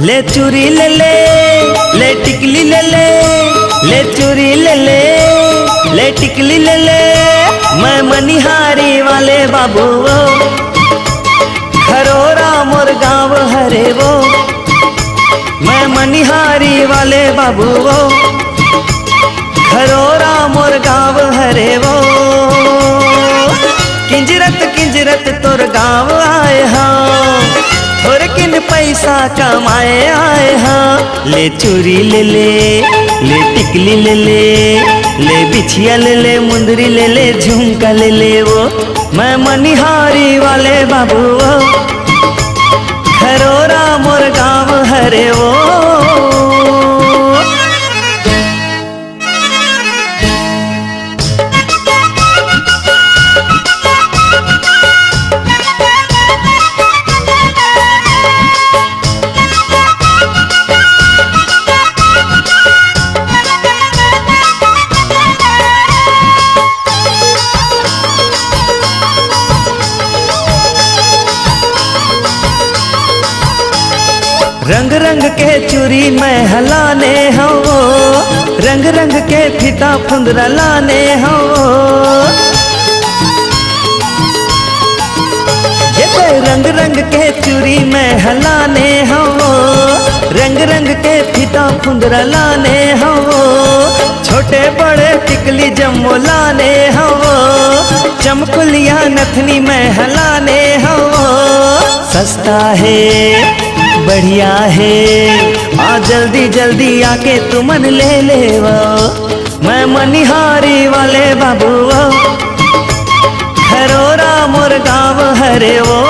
ले चूरी ले टिकली ले चूरी ले टिकली ले मैं मनिहारी वाले बाबू वो खरोरा मोर गाँव हरे वो मैं मनिहारी वाले बाबू वो खरोरा मोर गाँव हरे वो किंजरत तोर गाँव आए हाँ थोड़े किन पैसा कमाए आए हाँ ले चूरी ले टिकली ले बिछिया ले मुंदरी ले झुमका ले वो मैं मनिहारी वाले बाबू वो खरोरा मोर गाँव हरे वो रंग रंग के चूरी मैं हलाने हो रंग रंग के फीता फुंदरा लाने हो ये रंग रंग के चूरी मैं हलाने हो रंग रंग के फीता फुंदरा लाने हो छोटे बड़े टिकली जम्मो लाने हो चमकुलिया नथनी मैं हलाने हो सस्ता है बढ़िया है आ जल्दी जल्दी आके तुमन ले वो मैं मनिहारी वाले बाबू वो खरोरा मोर गाँव हरे वो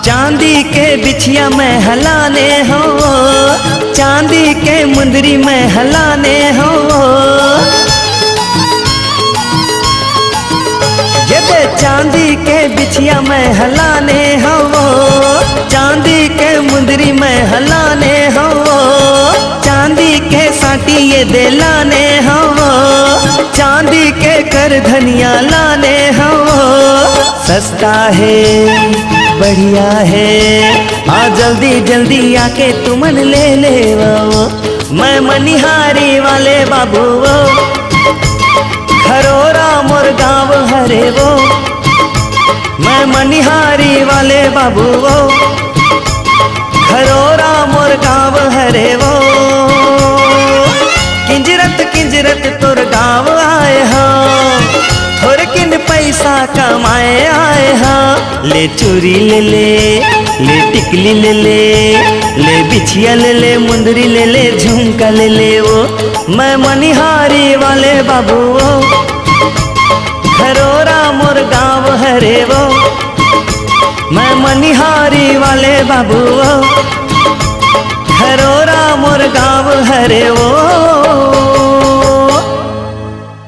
चांदी के बिछिया में हलाने हो चांदी के मुंदरी में हलाने हो ये चांदी के बिछिया में हलाने हो चांदी के मुंदरी में हलाने हो चांदी के साटी ये दे लाने हो चांदी के कर धनिया लाने हो सस्ता है बढ़िया है आ जल्दी जल्दी आके तुमन ले वो मैं मनिहारी वाले बाबू वो खरोरा मोर गाँव हरे वो मैं मनिहारी वाले बाबू वो खरोरा मोर गाँव हरे वो किंजरत तोर गाँव आए हाँ थोड़े किन पैसा कमाए आए हाँ ले चूरी ले टिकली ले बिछिया ले मुंदरी ले झुमका ले वो मैं मनिहारी वाले बाबू वो खरोरा मोर गाँव हरे वो मैं मनिहारी वाले बाबू वो खरोरा मोर गाँव हरे वो।